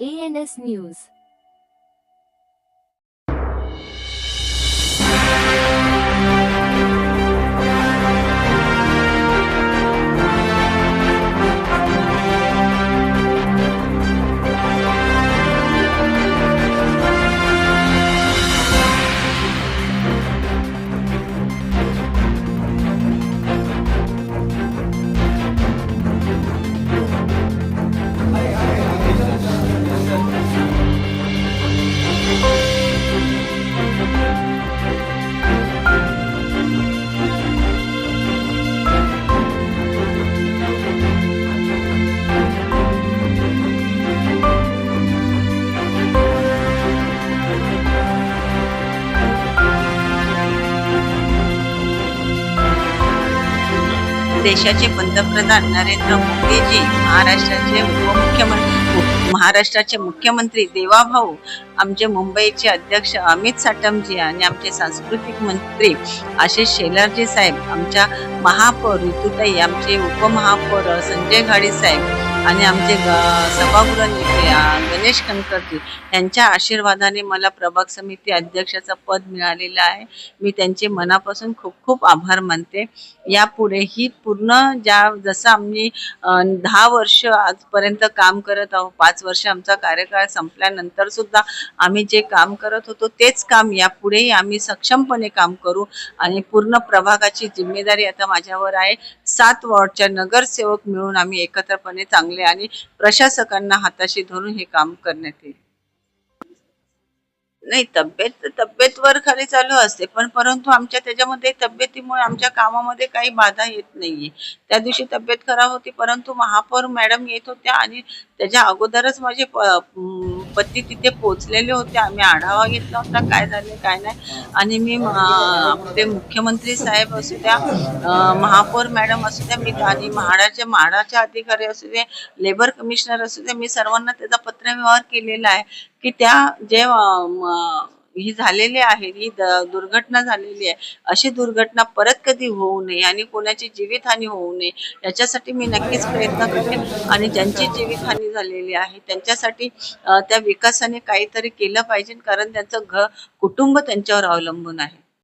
ANS news. देशाचे पंतप्रधान नरेंद्र मोदीजी, महाराष्ट्राचे मुख्यमंत्री देवाभाऊ, आमचे मुंबईचे अध्यक्ष अमित साटमजी आणि आमचे सांस्कृतिक मंत्री आशिष शेलारजी साहेब, आमच्या महापौर ऋतुताई, आमचे उपमहापौर संजय घाडी साहेब आणि आमचे सभागृह नेते गणेश कणकरजी यांच्या आशीर्वादाने मला प्रभाग समिती अध्यक्षाचं पद मिळालेलं आहे। मी त्यांचे मनापासून खूप खूप आभार मानते। यापुढेही पूर्ण जसं आम्ही 10 वर्ष आजपर्यंत काम करत आहोत, 5 वर्ष आमचा कार्यकाळ संपल्यानंतर सुद्धा आम्ही जे काम करत होतो तेच काम यापुढेही आम्ही सक्षमपणे काम करू आणि पूर्ण प्रभागाची जिम्मेदारी आता माझ्यावर आहे। 7 वॉर्डच्या नगरसेवक मिळून आम्ही एकत्रपणे चांगले आणि प्रशासकांना हाताशी धरून हे काम करण्यात येईल। नाही, तब्येतवर खाली चालू असते, परंतु आमच्या त्याच्यामध्ये तब्येतीमुळे आमच्या कामामध्ये काही बाधा येत नाहीये। त्या दिवशी तब्येत खराब होती, परंतु महापौर मॅडम येत होत्या आणि त्याच्या अगोदरच माझे पती तिथे पोहोचलेले होते। आम्ही आढावा घेतला होता काय झाले काय नाही, आणि मी आपले मुख्यमंत्री साहेब असू द्या, महापौर मॅडम असू द्या, मी आणि म्हाडाचे अधिकारी असू दे, लेबर कमिशनर असू दे, मी सर्वांना त्याचा पत्रव्यवहार केलेला आहे की त्या जे ही झालेली आहे, ही दुर्घटना झालेली आहे, अशी दुर्घटना परत कधी होऊ नये आणि कोणाची जीवितहानी होऊ नये याच्यासाठी मी नक्कीच प्रयत्न करेन। आणि ज्यांची जीवितहानी झालेली आहे त्यांच्यासाठी त्या विकासाने काहीतरी केलं पाहिजे, कारण त्यांचं कुटुंब त्यांच्यावर अवलंबून आहे।